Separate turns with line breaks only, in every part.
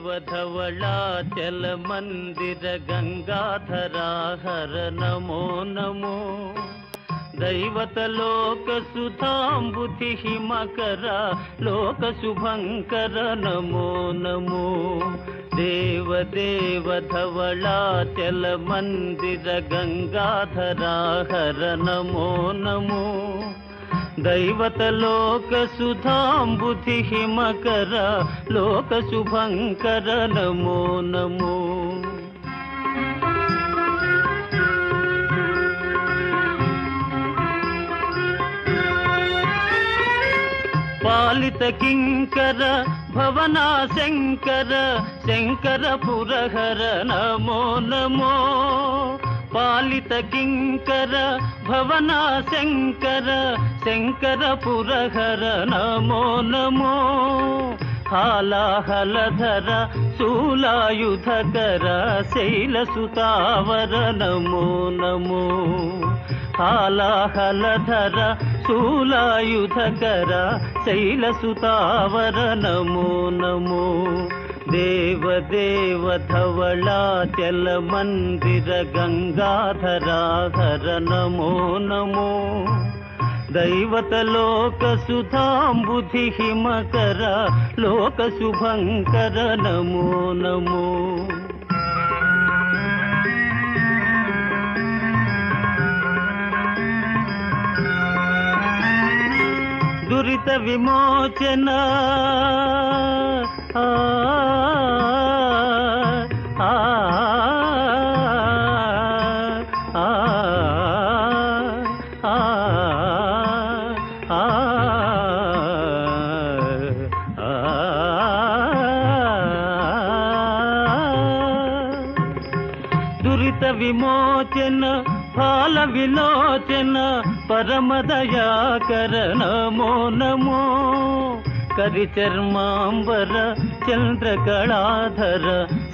దేవధవళాచల మందిర గంగాధరాహర నమో నమో దైవతలోక సుధాంబుధి హిమకర లోక శుభంకర నమో నమో దేవదేవ ధవళాచల మందిర గంగాధరాహర నమో నమో దైవతలోక సుధాంబుధి హిమకర లోక శుభంకర నమో నమో పాలిత కింకర భవనా శంకర శంకర పురహర నమో నమో పాలిత కింకర భవనా శంకర శంకర పురహర నమో నమో హాలాహలధర శూలాయుధకర శైలసుతావర నమో నమో హాలాహలధర శూలాయుధకర శైలసుతావర నమో నమో దేవదేవ ధవళాచల మందిర గంగాధరాహర నమో నమో దైవతలోక సుధాంబుధి హిమకర లోక శుభంకర నమో నమో దురిత విమోచన దురిత విమోచన ఫాల విలోచన పరమదయాకర నమో నమో కరిచర్మాంబర చంద్రకళాధర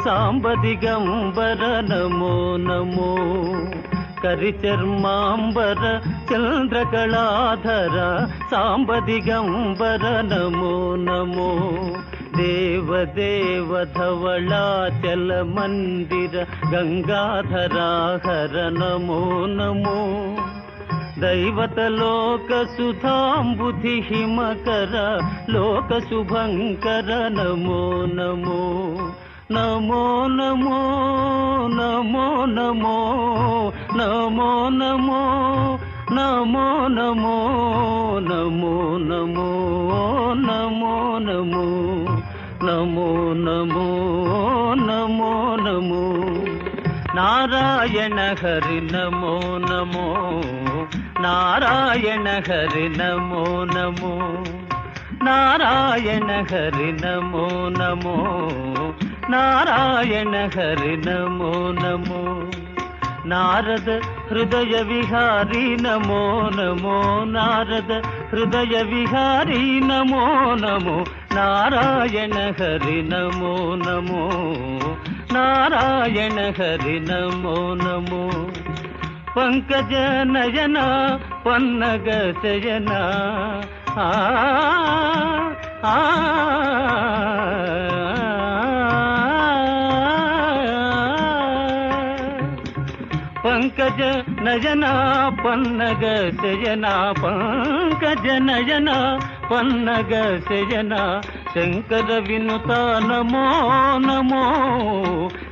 సాంబదిగంబర నమో నమో కరిచర్మాంబర చంద్రకళాధర సాంబదిగంబర నమో నమో దేవదేవ ధవళాచల మందిర గంగాధరాహర నమో నమో దైవతలోక సుధాంబుధి హిమకర లోక శుభంకర నమో నమో నమో నమో నమో నమో నమో నమో నమో నమో నమో నమో నమో నమో నమో నమో నమో నమో నారాయణ హరి నమో నమో నారాయణ హరి నమో నమో నారాయణ హరి నమో నమో నారాయణ హరి నమో నమో నారద హృదయ విహారీ నమో నమో నారద హృదయ విహారీ నమో నమో నారాయణ హరి నమో నమో నారాయణ హరి నమో నమో పంకజ నయన పన్నగ శయన పంకజ నయన పన్నగ శయన పంకజ నయన పన్నగ శయన శంకర వినుత నమో నమో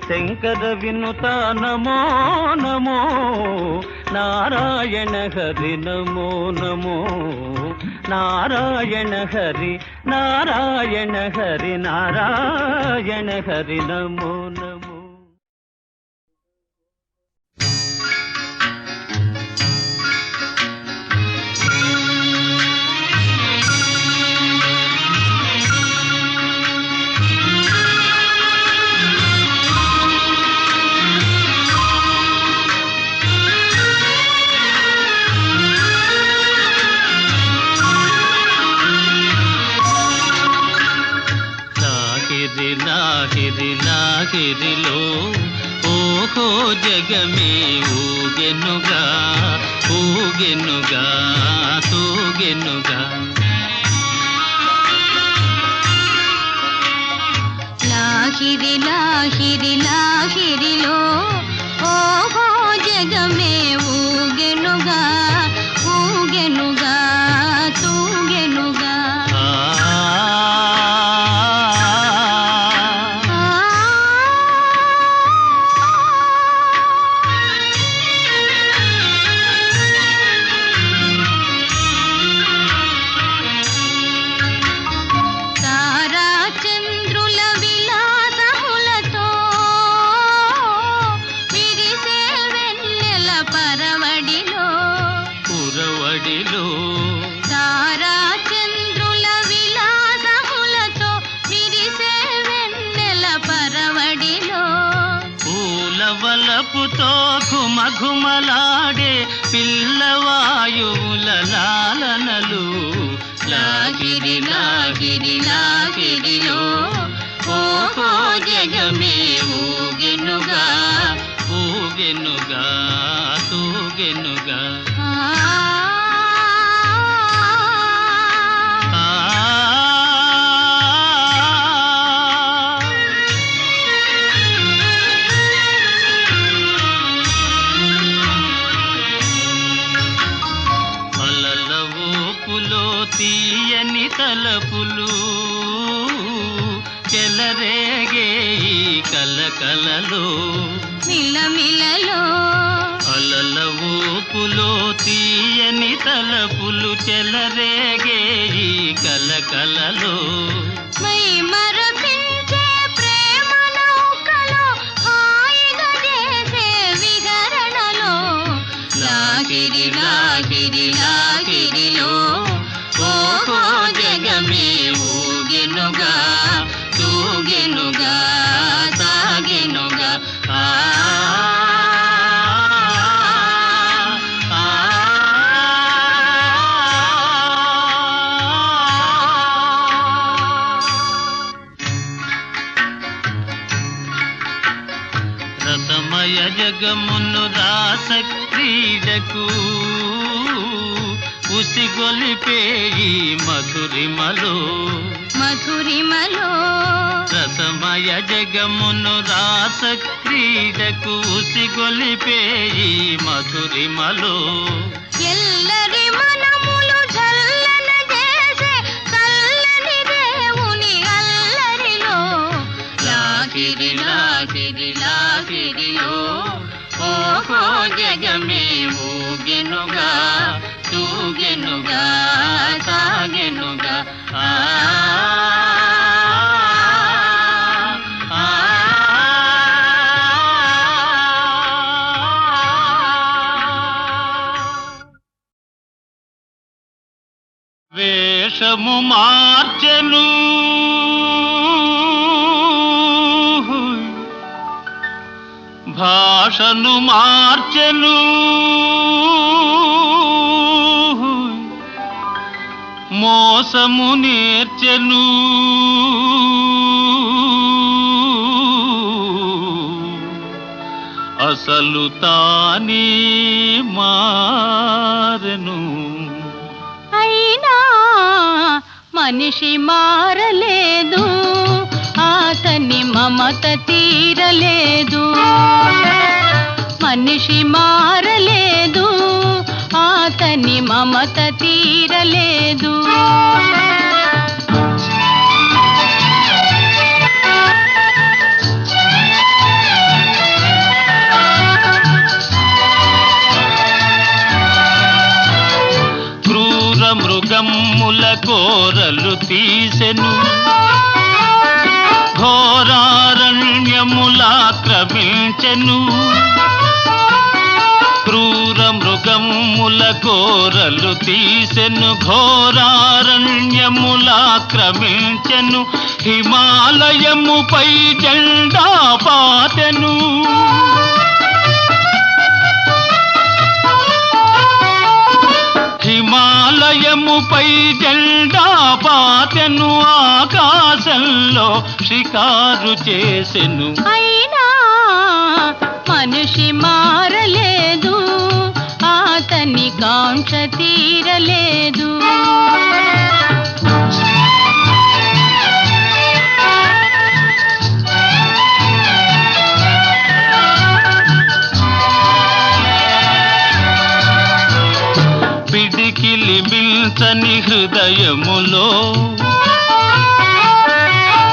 శంకర వినుత నమో నమో నారాయణ హరి నమో నమో నారాయణ హరి నారాయణ హరి నారాయణ హరి నమో నమో నాహిరి నాహిరిలో ఓహో జగమే ఊగెనుగా ఊగెనుగా తూగెనుగా
లాహిరి లాహిరి లాహిరిలో ఓహో జగమే ఊగెనుగా ఊగెనుగా తూగెనుగా. తారా చంద్రుల విలాసములతో విరిసే వెన్నెల పరవడిలో
పురవడిలో
తారా చంద్రుల విలాసములతో విరిసే వెన్నెల పరవడిలో
పూలవలపుతో ఘుమఘుమలాడే పిల్లవాయువుల లాలనలు. లాగిరి లాగిరి లాగిరిలో ఓహో జగమే ఊగెనుగా ఊగెనుగా తూగెనుగా. అలల ఊపులో తీయని తలపులు చెలరేగే ఈ కలకలలో.
మిలమిలలో
అలల ఊపులో తీయని తలపులు చెలరేగే ఈ కలకలలో.
మై మరపించే ప్రేమ నౌకలో హాయిగా చేసే విహరణలో. లాగిరి లాగిరి లాగిరిలో ఓహో జగమే ఊగెనుగా తూగెనుగా సాగెనుగా. రసమయ జగమును రాస క్రీడకు ఉసిగొలిపే ఈ మధురిమలో. మధురిమలో
రసమయ జగమును రాస క్రీడకు ఉసిగొలిపే ఈ మధురిమలో.
ఎల్లరి మనములు చల్లన చేసే చల్లని దేవుని అల్లరిలో. లాగిరి లాగిరి లాగిరిలో ఓహో జగమే ఊగెనుగా తూగెనుగా సాగెనుగా.
వేషము మార్చెను భాషను మార్చెను మోసము నేర్చెను అసలు తానే మారెను.
అయినా మనిషి మారలేదు, అతని మమత తీరలేదు. మనిషి మారలేదు, అతని మమత తీరలేదు.
మృగమ్ముల కోరలు తీసెను ఘోరారణ్యములాక్రమించెను. క్రూర మృగమ్ముల కోరలు తీసెను ఘోరారణ్యములాక్రమించెను. హిమాలయముపై జెండా పాతెను. హిమాలయముపై జెండా పాతెను. ఆకాశంలో షికారు చేసెను.
అయినా మనిషి మారలేదు, అతని కాంక్ష తీరలేదు.
అతని హృదయములో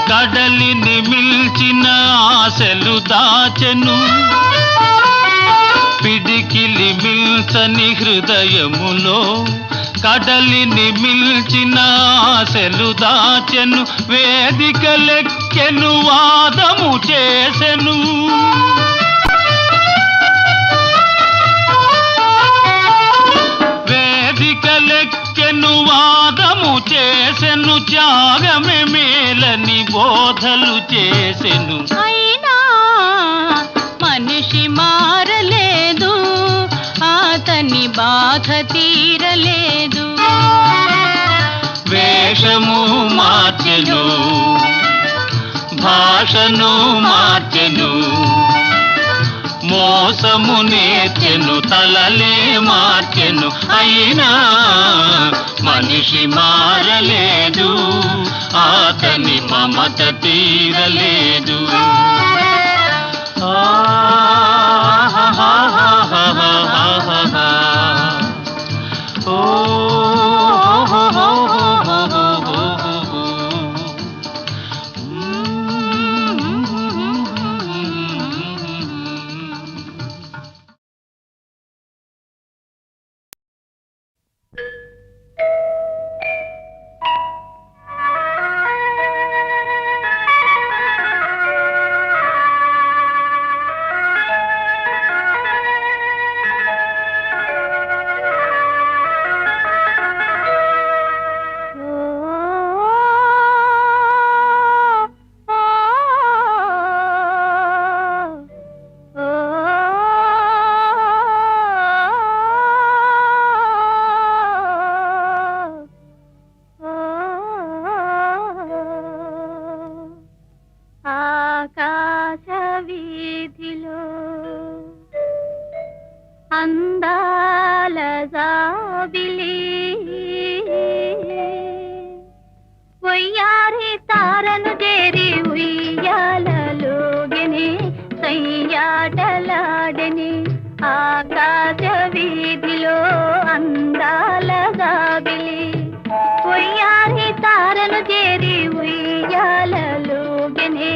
కడలిని మిల్చిన ఆశలు దాచెను. పిడికిలి మిల్చని హృదయములో కడలిని మిల్చిన ఆశలు దాచెను. వేదికలెక్కెను వాదము చేసెను. వేదికలెక్కెను వాదము చేసెను. త్యాగమే మేలని బోధలు చేసెను.
అయినా మనిషి మారలేదు, అతని బాధ తీరలేదు.
వేషము మార్చెను, భాషను మార్చెను, మోసము నేర్చెను, తలలే మార్చెను. అయినా మనిషి మారలేదు, అతని మమత తీరలేదు.
ఆకాశ వీధిలో అందాల జాబిలి, వయ్యారి తారను చేరి ఉయ్యాలలోగెని సయ్యాటలాడెని. ఆకాశ వీధిలో అందాల జాబిలి, వయ్యారి తారను చేరి ఉయ్యాలలోగెని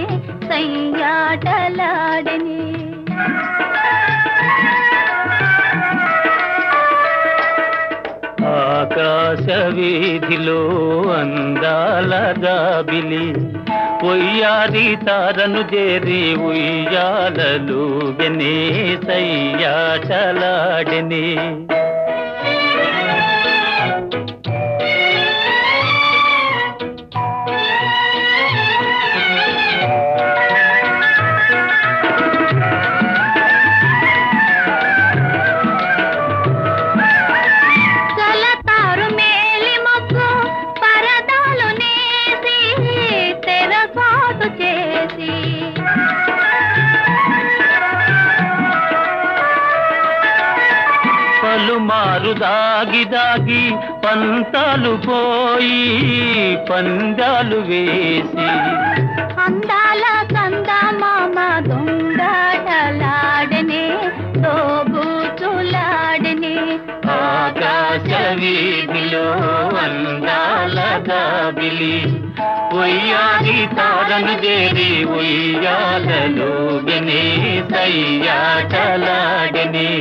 సయ్యాటలాడెని.
ఆకాశ వీధిలో అందాల జాబిలి, ఒయ్యారి తారను చేరి ఉయ్యాలలుగెని సయ్యాటలాడెని. పలుమారు దాగి దాగి పంతాలు పోయి పందాలు వేసి,
అందాల కందమామ దొంగలాడనే తోబూచులాడనే.
ఆకాశ వీధిలో అందాల జాబిలి, ఉయ్యాలి తారను చేరి ఉయ్యాలలోగెని సయ్యాటలాడెని.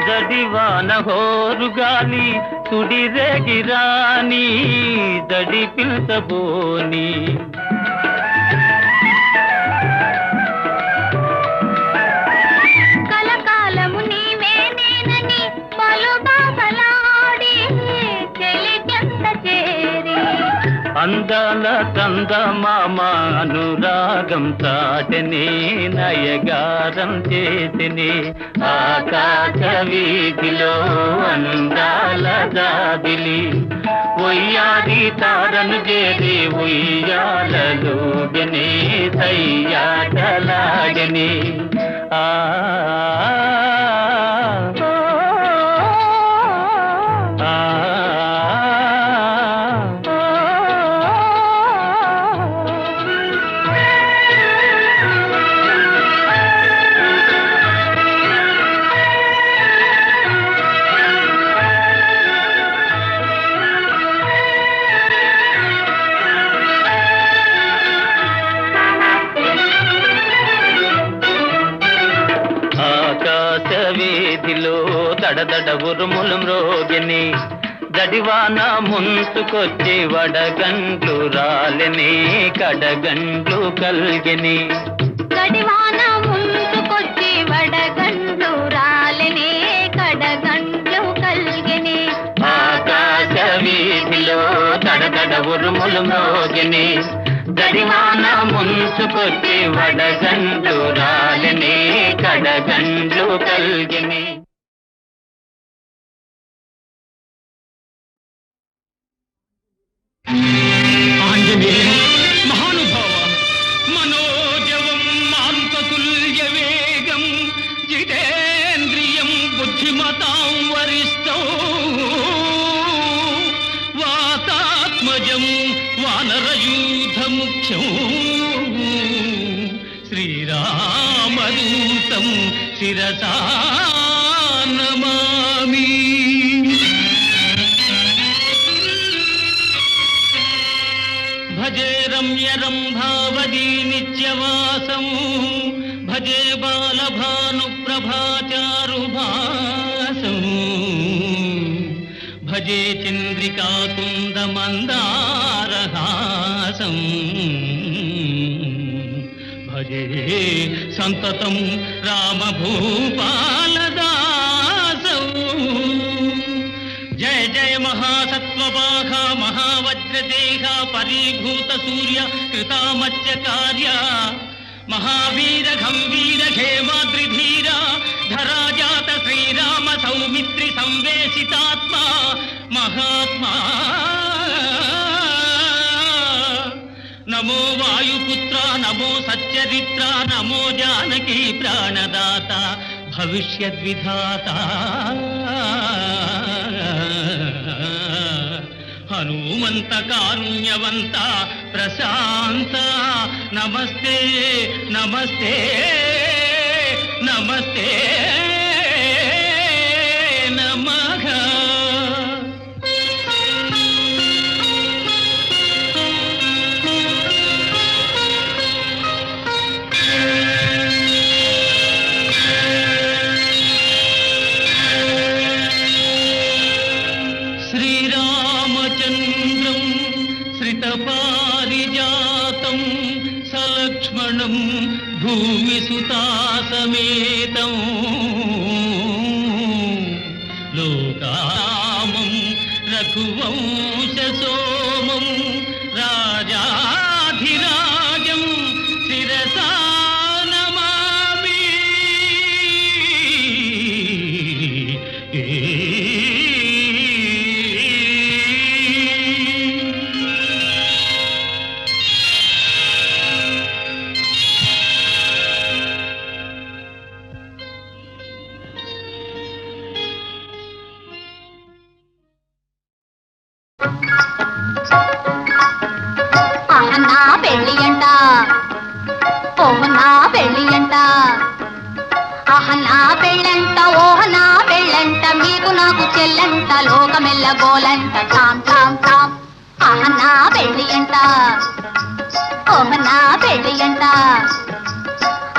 జడివాన హోరుగాలి సుడిరేగిరాని దడి పిల్చబోని,
కలకాలము నీవే నేనని పలు బాబలాడి చెలి చెంత చేరి,
అందాల చందమామ అనురాగం చాటని నయగారం చేతిని ఆకాశ వీధిలో అందాల జాబిలి ఉయ్యాది తారను చేరి ఉయ్యాలలోగని సయ్యాటలాగని ఆ వీధిలో దడదడ ఉరుములు మ్రోగిని జడివాన ముంచుకొచ్చి వడగండ్లు రాలని కడగండ్లు కల్గిని
గడివాన ముంచుకొచ్చి వడగండ్లు రాలని కడగండ్లు కల్గిని
ఆకాశ వీధిలో దడదడ ఉరుములు మ్రోగిని గడివాన ముంచుకొచ్చి వడగండ్లు రాలని కడగండ్లు కల్గిని
ఆంజనేయ మహానుభావ మనోజవం మాంతతుల్య వేగం జితేంద్రియం బుద్ధిమతాం వరిష్టం వాతాత్మజం వానరయూథముఖ్యం శ్రీరామదూతం శిరసా నమామి. భజే రమ్యరంభావదీ నిత్యవాసం భజే బాలభానుప్రభాచారుభాసం భజే చంద్రికాతుందమందారహాసం భజే సంతతం రామభూపాలదాసం. జయ జయ మహాసత్వవాహ మహావజ్రదేహ పరీభూత సూర్య కృతామత్య కార్య మహావీర గంభీర హేమాద్రిధీర ధరాజాత శ్రీరామ సౌమిత్రి సంవేశితాత్మ మహాత్మా. నమో వాయుపుత్ర నమో సచ్చరిత్ర నమో జానకీ ప్రాణదాత భవిష్యద్విధాత హనుమంత కారుణ్యవంత ప్రశాంత నమస్తే నమస్తే నమస్తే నమః. శ్రీరామచంద్రం శ్రితపారిజాతం సలక్ష్మణం భూమిసుతాసమేతం లోకామం రఘువంశసోమం రాజాధిరాజం శిరసా నమామి.
నా పెళ్ళి అంట ఓహ నా పెళ్ళి అంట ఆహ నా పెళ్ళంట ఓహ నా పెళ్ళంట మీకు నాకు చెల్లంట లోకమెల్ల గోలంట టామ్ టామ్ టామ్. ఆహ నా పెళ్ళి అంట ఓహ నా పెళ్ళి అంట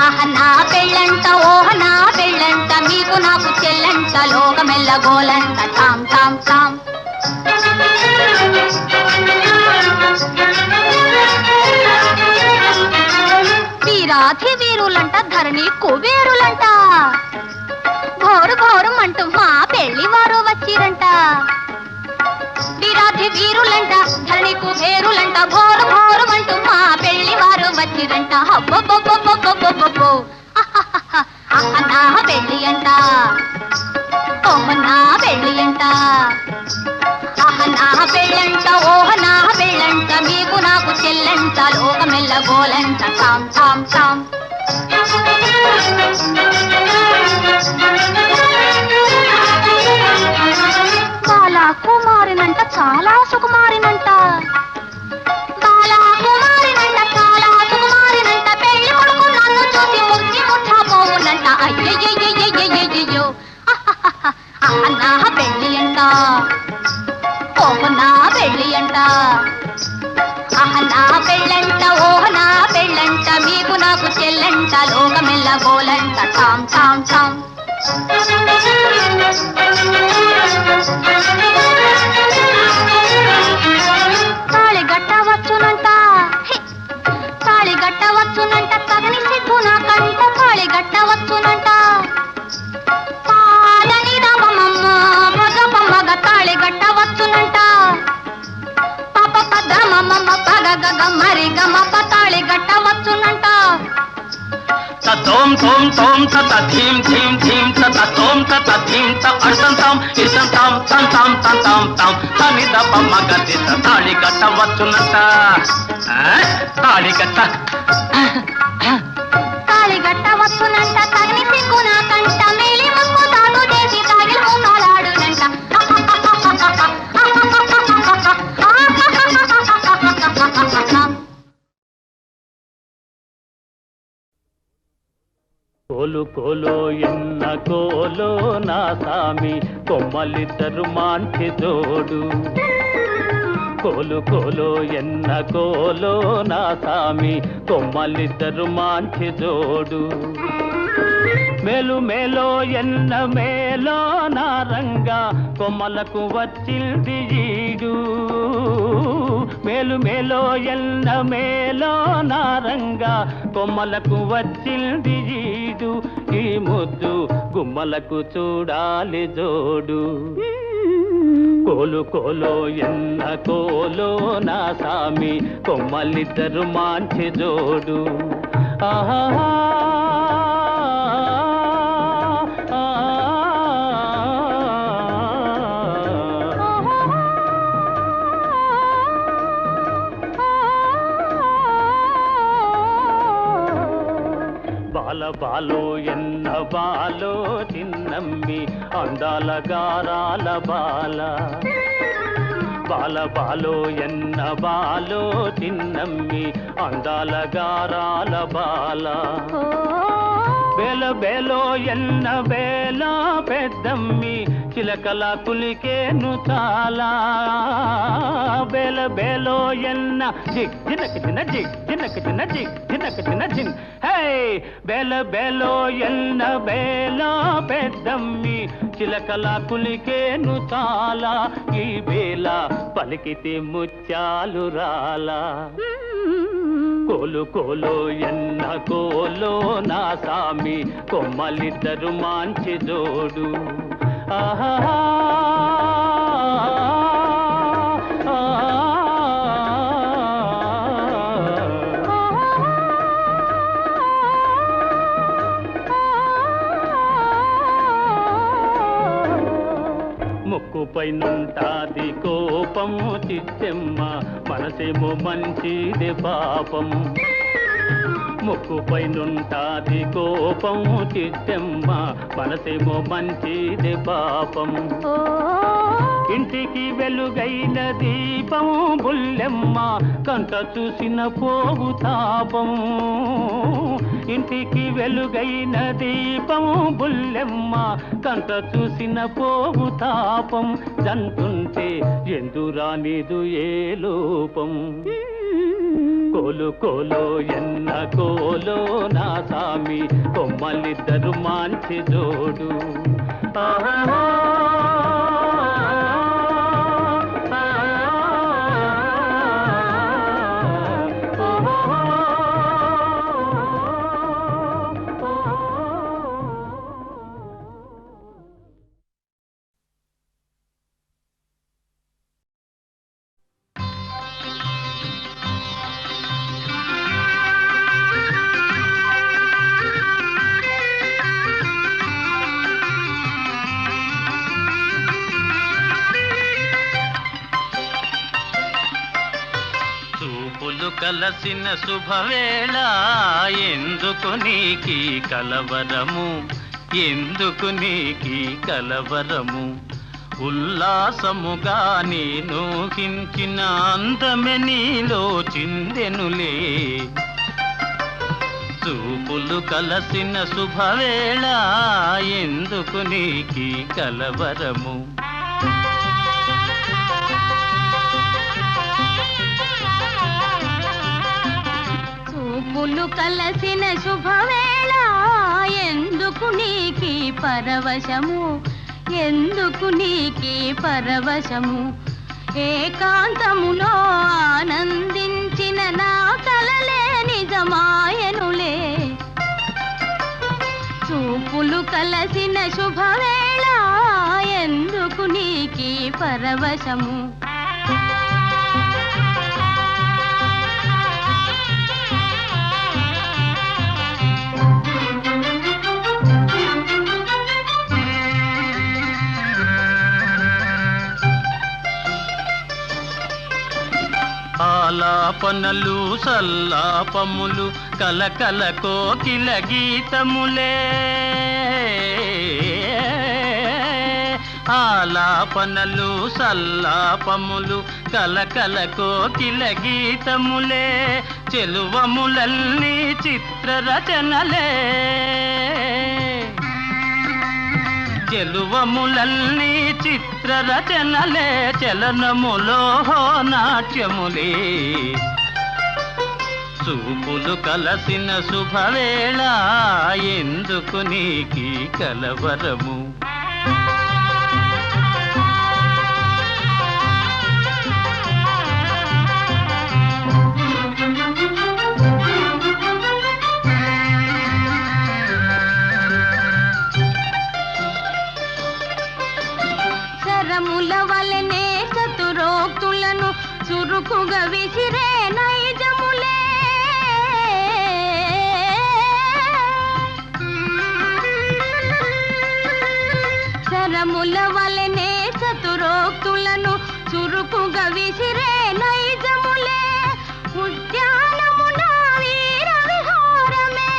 ఆహ నా పెళ్ళంట ఓహ నా పెళ్ళంట మీకు నాకు చెల్లంట లోకమెల్ల గోలంట టామ్ టామ్ టామ్. వీరాధి వీరులంట ధరణి కుబేరులంట ఘోరు ఘోరం అంటూ మా పెళ్లి వారు వచ్చిరంట. వీరాధి వీరులంట ధరణి కుబేరులంట భేరులంట భోరు భోరుమంటూ మా పెళ్లి వారు వచ్చిరంట హబ్బబ్బబ్బబ్బబ్బబ్బబ్బో నా పెళ్లి అంట ఓహ నా పెళ్లి అంట నా పెళ్ళంట ఓహ నా పెళ్ళంట మీకు నాకు చెల్లంట లోకమెల్ల గోలంట తాం తాం తాం బాలా కుమారినంట చాలా సుకుమారినంట బాలా కుమారినంట చాలా సుకుమారినంట పెళ్లి కొడుకు నన్ను చూసి ముచ్చి ముచ్చా పోవునంట అయ్యయ్యయ్యయ్యయ్యయ్యో నా పెళ్లి అంట ఓహ నా పెళ్లి అంట నా పెళ్ళంట ఓహ నా పెళ్ళంట మీకు నాకు చెల్లంట లోకమెల్ల గోలంట తాం తాం తాం తాళి గట్టవచ్చునంట తాళి గట్టవచ్చునంట తగని సిగ్గు నాకంట తాళి గట్టవచ్చునంట పాదని రామమ్మ భగపమ్మగ తాళి గట్టవచ్చునంట పాప పద్రమమ్మ పగ గగ మరి గమ తాళి గట్టవచ్చునంట
తోం తోం తోం తత థీం థీం థీం తత తోం తత థీం త అర్థం తాం ఇసం తాం తం తాం తం తాం తాం తని దప మగతి తాళి కట్టవచ్చునంట తాళి కట్ట
తాళి గట్టవచ్చునంట తగిని సిగ్గు నాకంట మేలి ముక్కు తాను చేసి తాగిలి ఉన్నాడాడునంట
కోలు కోలో ఎన్న కోలో నా సామి కొమ్మలిద్దరు మాంటి జోడు కోలు కోలో ఎన్న కోలో నా సామి కొమ్మలిద్దరు మాంటి జోడు మేలు మేలో ఎన్న మేలో నా రంగా కొమ్మలకు వచ్చింది ఈడు మేలు మేలో ఎన్న మేలో నా రంగా కొమ్మలకు వచ్చింది ఈడు ఈ ముద్దు గుమ్మలకు చూడాలి జోడు కోలు కోలో ఎన్న కోలో నా సామి కొమ్మలిద్దరు మాంచి జోడు ఆహా బాల బాలో ఎన్న బాలో చిన్నమ్మి అందాల గారాల బాల బాల బాలో ఎన్న బాలో చిన్నమ్మి అందాల గారాల బాల బేల బేలో ఎన్న బేల పెద్దమ్మి చిలకల కులికేను చాలా బేల బేలో ఎన్న జిగ్ జినక జిన జిగ్ జినక జిన జిగ్ జినక జిన జిన్ హే బేల బేలో ఎన్న బేల పెద్దమ్మి చిలకల కులికేను చాలా ఈ బేల పలికితే ముత్యాలు రాలా కోలు కోలో ఎన్న కోలో నా సామి కొమ్మలిద్దరు మాంచి జోడు ఆహా ముక్కుపై నుంటాది కోపము చిత్తెమ్మ మనసేమో మంచిది పాపం ముక్కుపై నుంటాది కోపము చిత్తెమ్మ మనసేమో మంచిది పాపం ఇంటికి వెలుగైన దీపం బుల్లెమ్మ కంట చూసిన పోగు తాపం ఇంటికి వెలుగైన దీపం బుల్లెమ్మ కంట చూసిన పోగు తాపం జంటుంటే ఎందురానిదు ఏ లోపం కోలు కోలో ఎన్న కోలో నా సామి కొమ్మలిద్దరు మాంచి జోడు ఆహా కలసిన శుభవేళ ఎందుకు నీకీ కలవరము, ఎందుకు నీకీ కలవరము? ఉల్లాసముగా నేను హించిన అందమె నీలో చిందెనులే. చూపులు కలసిన శుభవేళ ఎందుకు నీకీ కలవరము?
చూపులు కలసిన శుభవేళ ఎందుకు నీకీ పరవశము, ఎందుకు నీకీ పరవశము? ఏకాంతములో ఆనందించిన నా కలలే నిజమాయనులే. చూపులు కలసిన శుభవేళ ఎందుకు నీకీ పరవశము?
ఆలాపనలు సల్లాపములు కలకల కోకిల గీతములే. ఆలాపనలు సల్లాపములు కలకల కోకిల గీతములే. చెలువములన్నీ చిత్రరచనలే, చెలువములన్నీ చిత్రరచనలే. చలనములో నాట్యములే. చూపులు కలసిన శుభవేళ ఎందుకు నీకీ కలవరము?
శరముల వలనే చతురోక్తులను చురుకుగా విసిరే నైజములే. శరముల వలనే చతురోక్తులను చురుకుగా విసిరే నైజములే. ఉద్యానమున వీర విహారమే,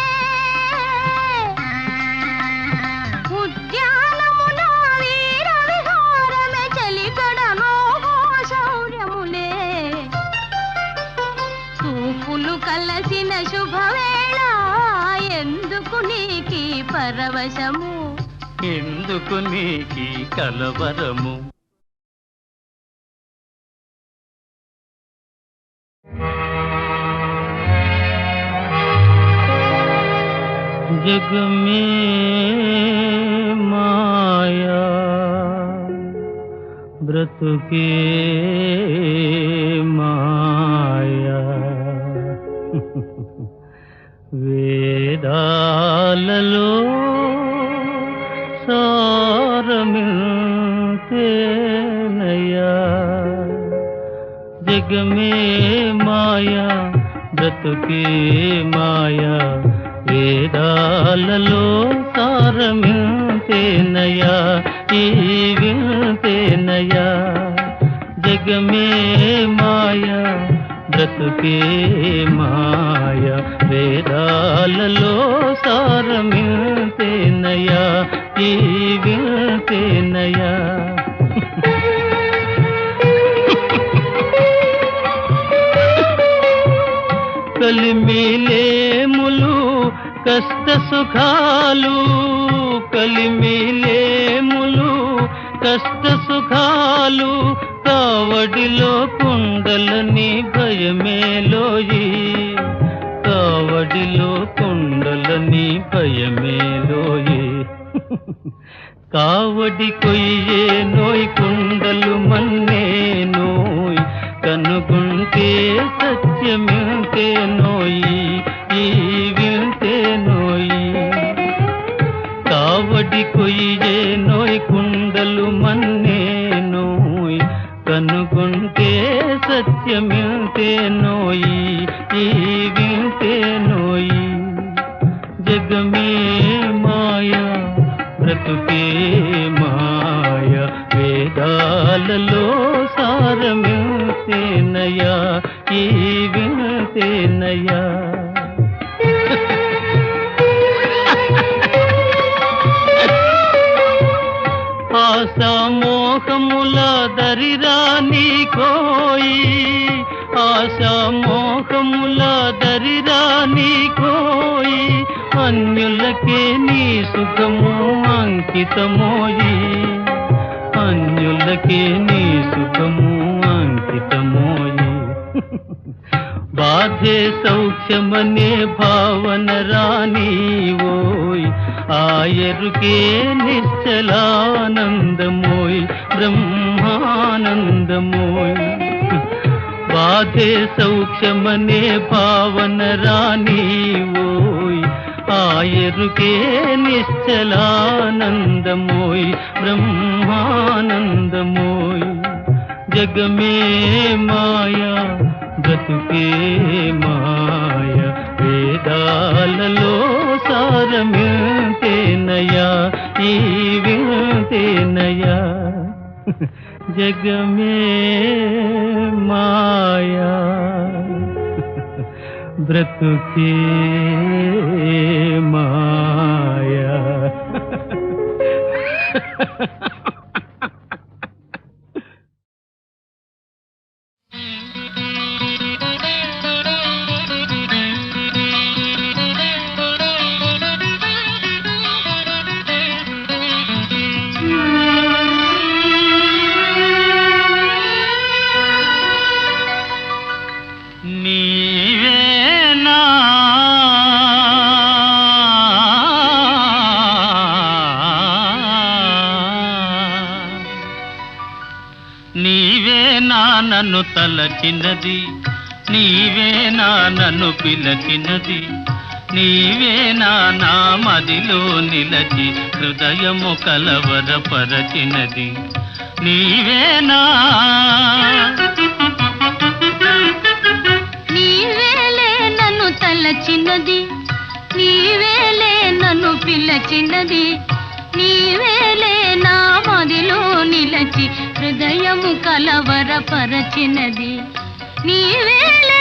ఉద్యానమున వీర విహారమే. చలికడనో శౌర్యములే. చూపులు కలసిన శుభవేళ ఎందుకు నీకీ పరవశము,
ఎందుకు నీకీ కలవరము? जग में माया ब्रतुके माया వేదాలలో సారమిల్తేనయ్యా జగ మే మాయా బ్రతుకే మాయా వేదాలలో సారమిల్తేనయ్యా ఈ విల్తేనయ్యా జగ మే మాయా బ్రతుకే మాయా వేదాలలో సారమిల్తేనయ్యా ఈ విల్తేనయ్యా కలిమిలేములు కష్ట సుఖాలు కలిమిలేములు కష్ట సుఖాలు కావడిలో కుండలని భయమేలోయి కావడిలో కుండలని భయమేలోయి కావడి కొయ్యే నోయ్ కుండలు మన్నే నోయ్ కనుగుంటే సత్యమిల్తే నోయి ఈ విల్తే నోయి కావడి కొయ్యే నోయ్ కుండలు మన్నే నోయ్ కనుగుంటే సత్యమిల్తే నోయి ఈ విల్తే నోయి జగ మే మాయా బ్రతుకే మాయా వేదాలలో సారమిల్తేనయ్యా ఈ విల్తే
ఆశామోహముల దరిరా నీ కోయి, ఆశామోహముల దరిరా నీ కోయి, అన్యులకే నీ సుఖము అంకితమోయి, అన్యులకే నీ సుఖము అంకితమోయి. బాధే సౌఖ్యమనే భావన రానివోయ్, ఆయరుకే నిశ్చలానందమోయ్, బ్రహ్మానందమోయ్. బాధే సౌఖ్యమనే భావన రానివోయ్, ఆయరుకే నిశ్చలానందమోయ్, బ్రహ్మానందమోయ్. జగమే మాయా బ్రతుకే మాయ, వేదాలలో సారమింతేనయా, ఈ వింతేనయా. జగమే మాయా బ్రతుకే మాయా. నీవేనా నన్ను తలచినది, నీవేనా నన్ను పిలచినది, నీవేనా నా మదిలో నిలచి హృదయము కలవరపరచినది, నీవేనా.
నీవేలే నన్ను తలచినది, నీవేలే నన్ను పిలచినది, నీవేలే నా మదిలో నిలచి హృదయము కలవరపరచినది, నీవేలే.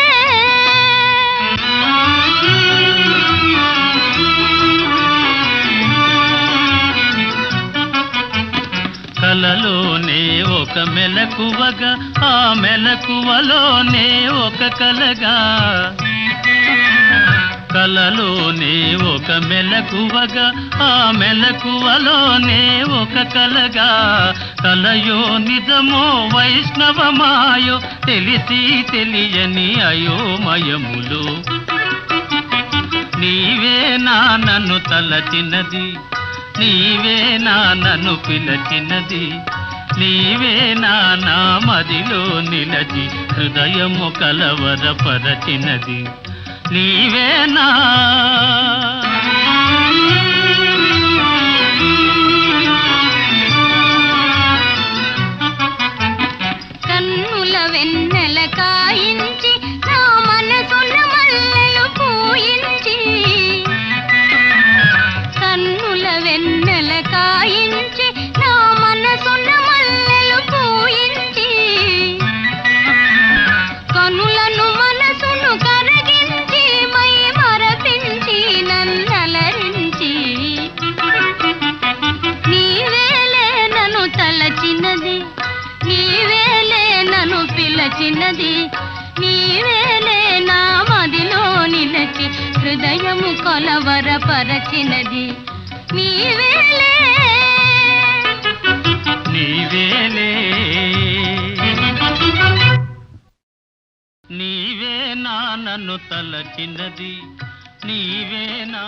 కలలోనే ఒక మెలకువగా, ఆ మెలకువలోనే ఒక కలగా, కలలోనే ఒక మెలకువగా, ఆ మెలకువలోనే ఒక కలగా, కలయో నిజమో వైష్ణవమాయో తెలిసి తెలియని అయోమయములు. నీవేనా నన్ను తలచినది, నీవేనా నన్ను పిలచినది, నీవేనా నా మదిలో నిలచి హృదయము కలవరపరచినది, నీవేనా.
కన్నుల వెన్నెల కాయించి నా మనసున మల్లెలు పూయించి, కన్నుల వెన్నెల కాయించి నా మనసున మల్లెలు పూయించి, కనులను మనసును కరగించి మై మరపించి నన్నలరించి, నీవేలే నన్ను తలచినది, నీవేలే నన్ను పిలచినది, నీవేలే నా మదిలో నిలచి హృదయము కొలవరపరచినది, నీవేలే.
నీవేలే. నీవేనా నన్ను తలచినది, నీవేనా